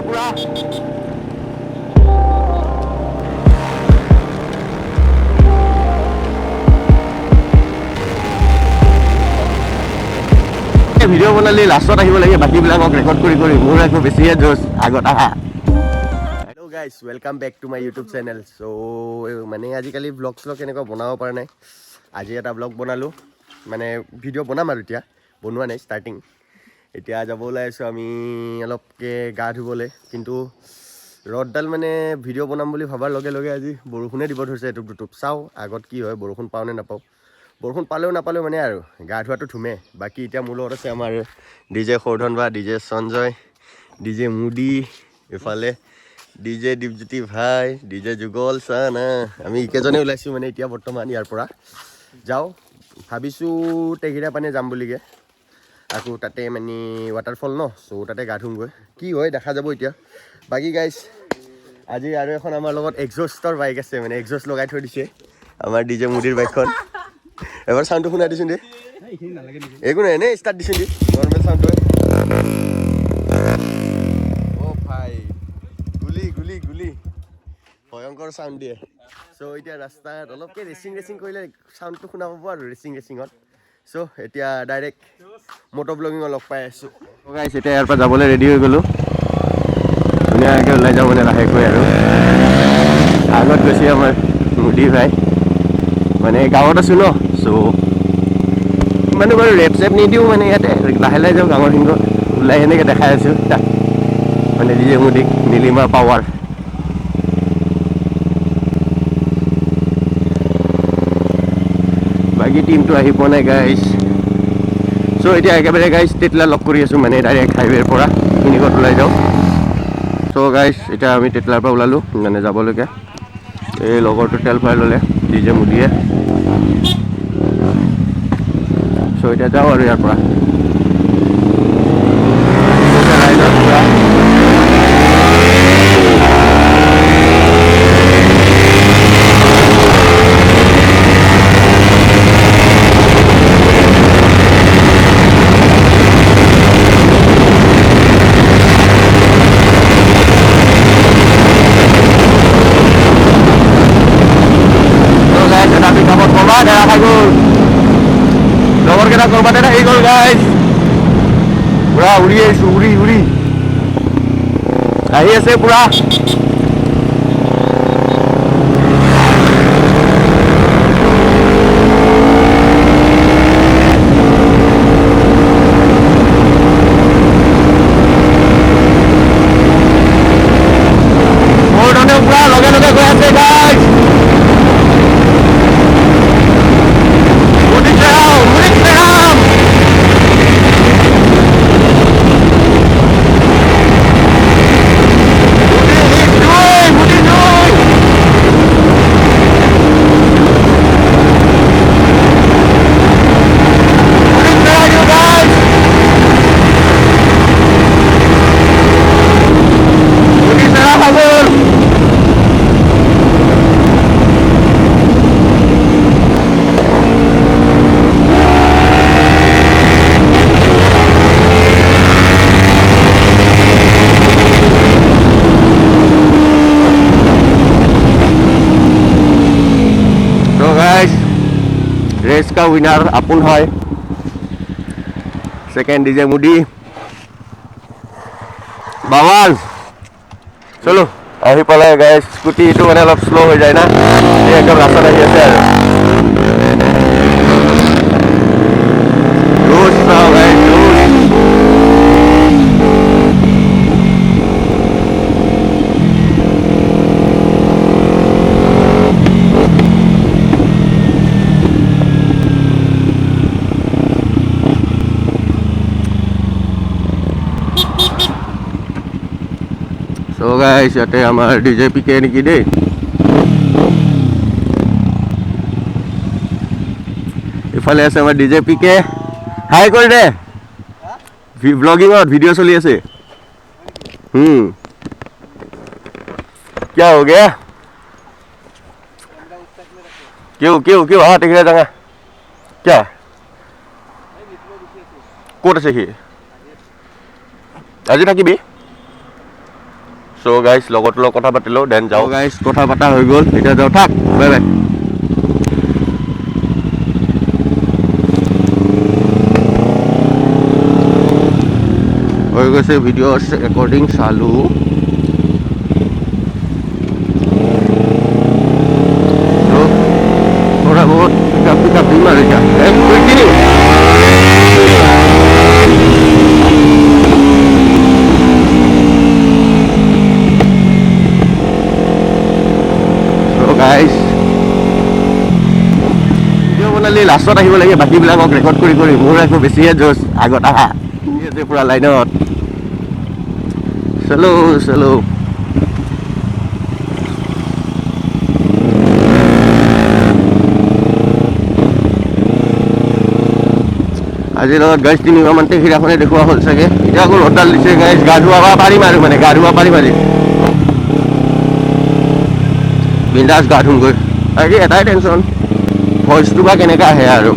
পুৰা ভিডিঅ' বনালে লাষ্টত আহিব লাগে বাকীবিলাকক ৰেকৰ্ড কৰি কৰি মোৰ একো বেছিহে জোচ আগত আহা hello' guys welcome back to my YouTube channel চ' মানে আজিকালি ব্লগ শ্লগ এনেকুৱা বনাব পৰা নাই আজি এটা ব্লগ বনালোঁ মানে ভিডিঅ' বনাম আৰু এতিয়া বনোৱা নাই ষ্টাৰ্টিং এতিয়া যাব ওলাই আছোঁ আমি অলপকৈ গা ধুবলৈ কিন্তু ৰ'দডাল মানে ভিডিঅ' বনাম বুলি ভবাৰ লগে লগে আজি বৰষুণে দিব ধৰিছে এটুপ দুটুপ চাওঁ আগত কি হয় বৰষুণ পাওঁ নে নাপাওঁ বৰষুণ পালেও নাপালেও মানে আৰু গা ধোৱাটো ধুমে বাকী এতিয়া মোৰ লগত আছে আমাৰ ডিজে সৌধন বা ডিজে সঞ্জয় ডিজে মুডি ইফালে ডিজে দীপজ্যোতি ভাই ডিজে যুগল চানা আমি ইকেজনে ওলাইছোঁ মানে এতিয়া বৰ্তমান ইয়াৰ পৰা যাওঁ ভাবিছোঁ টেঘিৰা পানী যাম বুলিকৈ আকৌ তাতে মানে ৱাটাৰফল ন চ' তাতে গা ধুমগৈ কি হয় দেখা যাব এতিয়া বাকী গাইজ আজি আৰু এখন আমাৰ লগত এক্সজষ্টৰ বাইক আছে মানে এক্সজষ্ট লগাই থৈ দিছে আমাৰ ডিজে মুডিৰ বাইকখন এবাৰ চাউণ্ডটো শুনাই দিছোন দে একো নাই এনেই ষ্টাৰ্ট দিছোন দি নৰ্মেল চাউণ্ডটো অ' ভাই গুলি গুলি গুলি ভয়ংকৰ চাউণ্ড দিয়ে চ' এতিয়া ৰাস্তাত অলপকৈ ৰেচিং কৰিলে চাউণ্ডটো শুনা পাব আৰু ৰেচিঙত চ' এতিয়া ডাইৰেক্ট মট' ব্লগিঙত লগ পাই আছোঁ গাইছ এতিয়া ইয়াৰ পৰা যাবলৈ ৰেডি হৈ গ'লোঁ ধুনীয়াকৈ ওলাই যাওঁ মানে লাহেকৈ আৰু আগত গৈছে আমাৰ মুডি ভাই মানে গাঁৱত আছোঁ ন চ' ইমানো বাৰু ৰেপ চেপ নিদিওঁ মানে ইয়াতে লাহে লাহে যাওঁ গাঁৱৰ সিংহ ওলাই সেনেকৈ দেখাই আছোঁ তাক মানে ডিজে মুডিক নীলিমা পাৱাৰ বাকী টিমটো আহি পোৱা নাই গাইছ চ' এতিয়া একেবাৰে গাইছ তেতলা লগ কৰি আছোঁ মানে ডাইৰেক্ট হাইৱেৰ পৰা ক্লিনিকত ওলাই যাওঁ চ' গাইছ এতিয়া আমি তেতলাৰ পৰা ওলালোঁ মানে যাবলৈকে এই লগৰটো তেল ভৰাই ল'লে ডিজে মুডিয়ে চ' এতিয়া যাওঁ আৰু ইয়াৰ পৰা লগৰকেইটা কৰবাতে আহি গ'ল গাইছ পুৰা উৰি আহিছোঁ উৰি আহি আছে পুৰা মোৰ ধৰণে পুৰা লগে লগে গৈ আছে গাইছ रेस का विनर अपुन है सेकेंड डीजे मुडी बावाल चलो अभी पाले गाइस स्कूटी तो मैंने अलग स्लो हो जाए ना ये एकदम रास्ता नहीं है So guys, ইয়াতে আমাৰ ডিজে পিকে নেকি দেই ইফালে আছে আমাৰ ডিজে পিকে হাই কৰি দে ব্লগিঙত ভিডিঅ' চলি আছে क्या हो गया क्यों हाँ टेघिरा जागा क्या ক'ত আছে সি আজি থাকিবি চ' গাইজ লগৰটোৰ লগত কথা পাতিলোঁ দেন যাওঁ গাইজ কথা পতা হৈ গ'ল এতিয়া যাওঁ থাক বাই বাই হৈ গৈছে ভিডিঅ' ৰেকৰ্ডিং চালোঁ थोड़ा बहुत पिकअप भी मारे क्या ভিডিঅ' বনালে লাষ্টত আহিব লাগে বাকীবিলাকক ৰেকৰ্ড কৰি কৰি মোৰ একো বেছিহে জোচ আগত আহা পুৰা লাইনত চলো চলো আজিৰ লগত গাইজ 3 মান টেকেৰিয়াখনে দেখুওৱা হ'ল চাগে এতিয়া আকৌ ৰ'দডাল দিছে গাইজ গা ধুৱাব পাৰিম আৰু মানে গা ধুৱাব পাৰিম আজি বিন্দাছ গা ধুমগৈ আজি এটাই টেনশ্যন ভইচটো বা কেনেকৈ আহে আৰু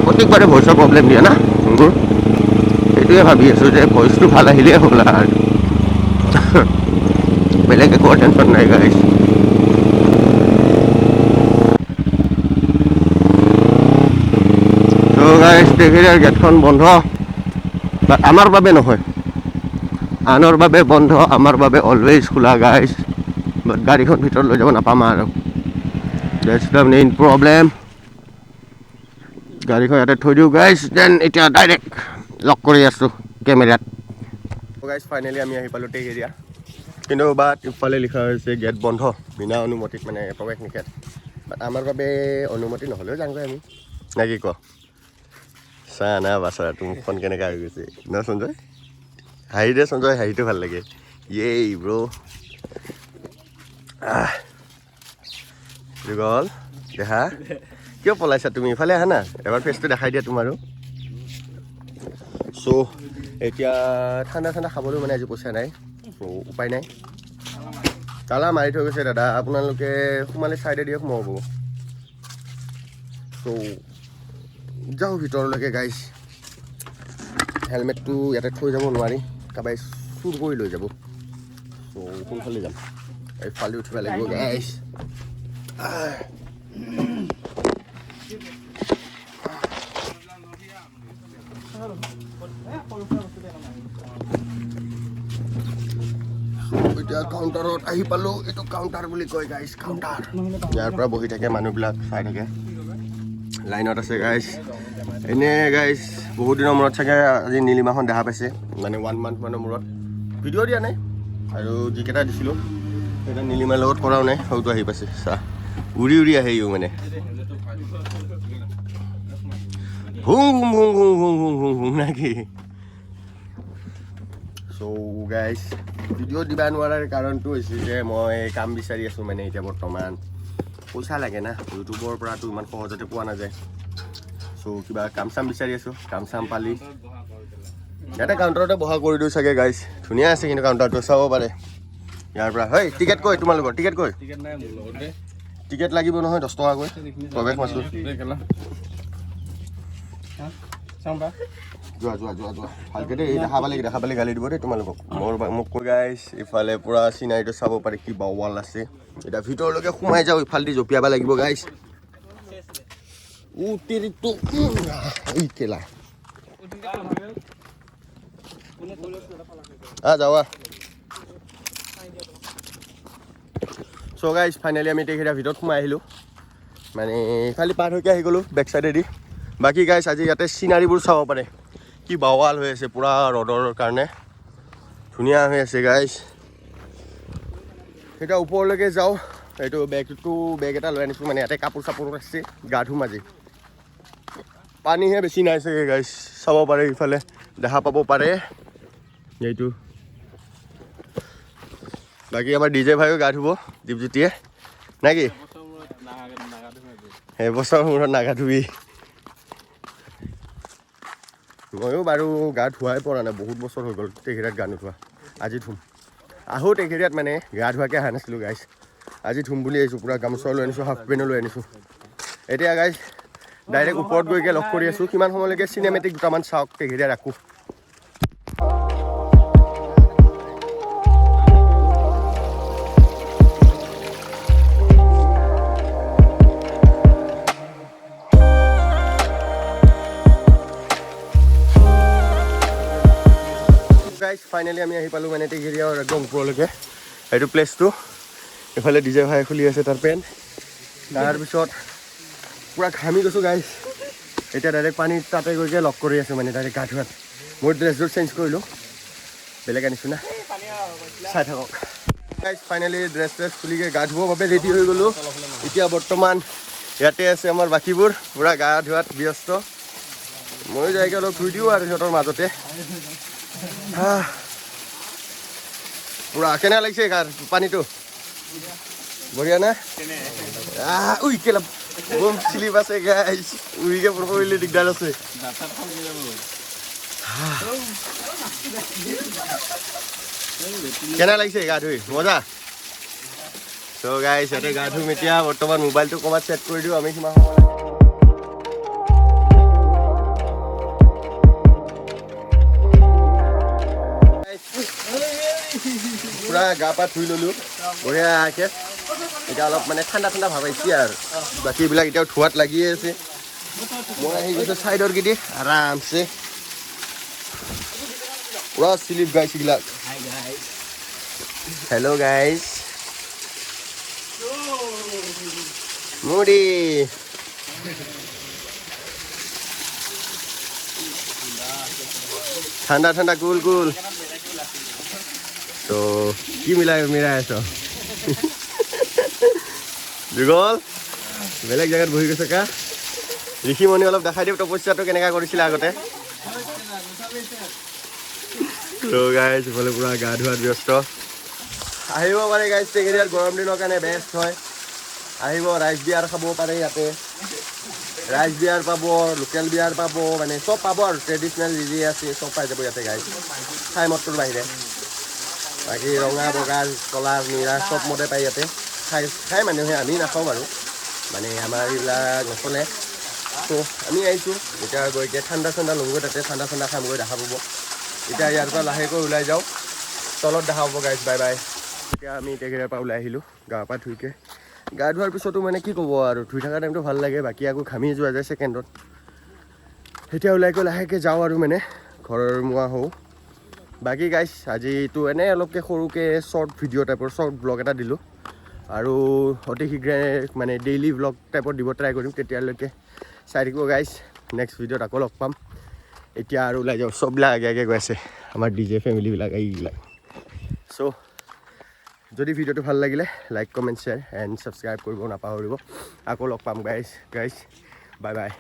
প্ৰত্যেকবাৰে ভইচৰ প্ৰব্লেম দিয়ে না মোৰ সেইটোৱে ভাবি আছোঁ যে ভইচটো ভাল আহিলেই হ'ল আৰু বেলেগ একো টেনশ্যন নাই গাইজ টেকেৰিয়াৰ গেটখন বন্ধ বাট আমাৰ বাবে নহয় আনৰ বাবে বন্ধ আমাৰ বাবে অলৱেজ খোলা গাইজ বাট গাড়ীখন ভিতৰত লৈ যাব নাপাম আৰু দেটছ দ্য মেইন প্ৰব্লেম গাড়ীখন ইয়াতে থৈ দিওঁ গাইজ দেন এতিয়া ডাইৰেক্ট লক কৰি আছোঁ কেমেৰাত গাইজ ফাইনেলি আমি আহি পালোঁ টেকেৰিয়া কিন্তু বাট ইফালে লিখা হৈছে গেট বন্ধ বিনা অনুমতিত মানে প্ৰৱেশ নিষেধ বাট আমাৰ বাবে অনুমতি নহ'লেও যামগৈ আমি নে কি ক চা না বাছৰা তোৰ মুখখন কেনেকুৱা হৈ গৈছে ন সঞ্জয় হাঁহি দে সঞ্জয় হাঁহিটো ভাল লাগে য়েই ব্ৰ' গ'ল দেহা কিয় পলাইছা তুমি ইফালে আহা না এবাৰ ফেচটো দেখাই দিয়া তোমাৰো চ' এতিয়া ঠাণ্ডা ঠাণ্ডা খাবলৈ মানে আজি পইচা নাই চ' উপায় নাই তালা মাৰি থৈ গৈছে দাদা আপোনালোকে সোমালে চাইডে দিয়ে সোমাব চ' যাওঁ ভিতৰলৈকে গাইজ হেলমেটটো ইয়াতে থৈ যাব নোৱাৰি কাৰোবাই চুৰ কৰি লৈ যাব চ' কোনফালে যাম এইফালে উঠিব লাগিব গাইজ এতিয়া কাউণ্টাৰত আহি পালোঁ এইটো কাউণ্টাৰ বুলি কয় গাইজ কাউণ্টাৰ ইয়াৰ পৰা বহি থাকে মানুহবিলাক চাই থাকে লাইনত আছে গাইজ এনে গাইজ বহুত দিনৰ মূৰত চাগে আজি নীলিমাখন দেখা পাইছে মানে 1 মান্থ মানৰ মূৰত ভিডিঅ' দিয়া নাই আৰু যিকেইটা দিছিলোঁ সেইটা নীলিমাৰ লগত কৰাও নাই সৌটো আহি পাইছে চা উৰি উৰি আহে ইও মানে হুং হুং হুং হুং হুং হুং হুং হুং নাকি চ' গাইজ ভিডিঅ' দিব নোৱাৰাৰ কাৰণটো হৈছে যে মই কাম বিচাৰি আছোঁ মানে এতিয়া বৰ্তমান পইচা লাগে না ইউটিউবৰ পৰাতো ইমান সহজতে পোৱা নাযায় চ' কিবা কাম চাম বিচাৰি আছোঁ কাম চাম পালি ইয়াতে কাউণ্টাৰতে বহা কৰি দিওঁ চাগে গাইজ ধুনীয়া আছে কিন্তু কাউণ্টাৰটো চাব পাৰে ইয়াৰ পৰা হয় টিকেট কৈ তোমালোকৰ টিকেট কৈ টিকেট লাগিব নহয় 10 টকাকৈ প্ৰৱেশ মাছটো যোৱা যোৱা যোৱা যোৱা ভালকৈ দেই দেখা পালে গালি দিব দেই তোমালোকক মোক কৈ গাইজ ইফালে পূৰা চিনাৰীটো চাব পাৰে কি বাৱাল আছে এতিয়া ভিতৰলৈকে সোমাই যাওঁ ইফালেদি জঁপিয়াব লাগিব গাইজ কেলা যাৱা চ' গাইজ ফাইনেলি আমি টেকেৰিয়াৰ ভিতৰত সোমাই আহিলোঁ মানে খালি পাৰ হৈকে আহি গ'লোঁ বেক চাইডেদি বাকী গাইজ আজি ইয়াতে চিনাৰীবোৰ চাব পাৰে কি বাৱাল হৈ আছে পূৰা ৰ'দৰ কাৰণে ধুনীয়া হৈ আছে গাইজ এতিয়া ওপৰলৈকে যাওঁ এইটো বেগ এটা লৈ আনিছোঁ মানে ইয়াতে কাপোৰ চাপোৰ আছে গা ধুম আজি পানীহে বেছি নাই চাগে গাইজ চাব পাৰে ইফালে দেখা পাব পাৰে এইটো বাকী আমাৰ DJ ভাইও গা ধুব দীপজ্যোতিয়ে নাকি এবছৰ মূৰত নাগা ধুবি ময়ো বাৰু গা ধুৱাই পৰা নাই বহুত বছৰ হৈ গ'ল টেকেৰিয়াত গা নোধোৱা আজি ধুম আহোঁ টেকেৰিয়াত মানে গা ধোৱাকৈ অহা নাছিলোঁ গাইজ আজি ধুম বুলি আহিছোঁ পূৰা গামোচা লৈ আনিছোঁ হাফ পেণ্টো লৈ আনিছোঁ এতিয়া গাইজ ডাইৰেক্ট ওপৰত গৈকে লগ কৰি আছোঁ কিমান সময়লৈকে চিনেমেটিক দুটামান চাওক টেকেৰিয়াত ৰাখোঁ ফাইনেলি আমি আহি পালোঁ মানে টেকেৰিয়াৰ একদম ওপৰলৈকে এইটো প্লেচটো এইফালে ডিজে ভাই খুলি আছে তাৰ পেণ্ট তাৰপিছত পূৰা ঘামি গৈছোঁ গাইজ এতিয়া ডাইৰেক্ট পানীত তাতে গৈকে লগ কৰি আছোঁ মানে ডাইৰেক্ট গা ধোৱাত মোৰ ড্ৰেছযোৰ চেঞ্জ কৰিলোঁ বেলেগ আনিছোঁ না চাই থাকক গাইজ ফাইনেলি ড্ৰেছ খুলিকে গা ধুবৰ বাবে ৰেডি হৈ গ'লোঁ এতিয়া বৰ্তমান ইয়াতে আছে আমাৰ বাকীবোৰ পূৰা গা ধোৱাত ব্যস্ত ময়ো যাইকে অলপ ধুই দিওঁ আৰু সিহঁতৰ মাজতে পূৰা কেনে লাগিছে গাৰ পানীটো বঢ়িয়া না উই কেলা বম স্লিপ আছে গাইজ উইকে পৰিলে দিগদাৰ আছে কেনে লাগিছে গা ধুই মজা চ' গাইজ সিহঁতে গা ধুম এতিয়া বৰ্তমান মোবাইলটো ক'ৰবাত ছেট কৰি দিওঁ আমি সিমান সময় পুৰা গা পা ধুই ল'লোঁ বঢ়িয়াকৈ এতিয়া অলপ মানে ঠাণ্ডা ঠাণ্ডা ভাব আহিছে আৰু বাকীবিলাক এতিয়াও ধোৱাত লাগিয়ে আছে মই আহি গৈছোঁ ছাইডৰ গিদি আৰামছে পুৰা শ্লিপ গাইজ এইবিলাক হেল্ল' গাইজ মুড়ি ঠাণ্ডা ঠাণ্ডা কুল কুল তো কি মিলাই আছ যুগল বেলেগ জেগাত বহি গৈছে কা ঋষিমণি অলপ দেখাই দিওঁ তপস্যাটো কেনেকুৱা কৰিছিলে আগতে তো গাইজ ইফালে পূৰা গা ধোৱাত ব্যস্ত আহিব পাৰে গাইজ টেকেৰিয়াত গৰম দিনৰ কাৰণে বেষ্ট হয় আহিব ৰাইচ বিয়াৰ খাব পাৰে ইয়াতে ৰাইচ বিয়াৰ পাব লোকেল বিয়াৰ পাব মানে চব পাব আৰু ট্ৰেডিশ্যনেল যি আছে চব পাই যাব ইয়াতে গাইজ খাই মদটোৰ বাহিৰে বাকী ৰঙা বগা কলা নীলা চব মদে পায় ইয়াতে খাই মানুহে আমি নাখাওঁ বাৰু মানে আমাৰ এইবিলাক নচলে ত' আমি আহিছোঁ এতিয়া গৈকে ঠাণ্ডা লওঁগৈ তাতে ঠাণ্ডা খামগৈ দেখা পাব এতিয়া ইয়াৰ পৰা লাহেকৈ ওলাই যাওঁ তলত দেখা পাব গাইজ বাই বাই এতিয়া আমি টেকেৰিয়াৰ পৰা ওলাই আহিলোঁ গা পা ধুইকৈ গা ধোৱাৰ পিছতো মানে কি ক'ব আৰু ধুই থকা টাইমটো ভাল লাগে বাকী আকৌ ঘামি যোৱা যায় ছেকেণ্ডত এতিয়া ওলাই গৈ লাহেকৈ যাওঁ আৰু মানে ঘৰৰ মুৱা হওঁ বাকী গাইজ আজিতো এনেই অলপকৈ সৰুকৈ শ্বৰ্ট ভিডিঅ' টাইপৰ শ্বৰ্ট ব্লগ এটা দিলোঁ আৰু অতি শীঘ্ৰে মানে ডেইলি ব্লগ টাইপত দিব ট্ৰাই কৰিম তেতিয়ালৈকে চাই থাকিব গাইজ নেক্সট ভিডিঅ'ত আকৌ লগ পাম এতিয়া আৰু ওলাই যাওঁ চববিলাক আগে গৈ আছে আমাৰ ডিজে ফেমিলিবিলাক এইবিলাক চ' যদি ভিডিঅ'টো ভাল লাগিলে like comment share and subscribe কৰিব নাপাহৰিব আকৌ লগ পাম গাইজ বাই বাই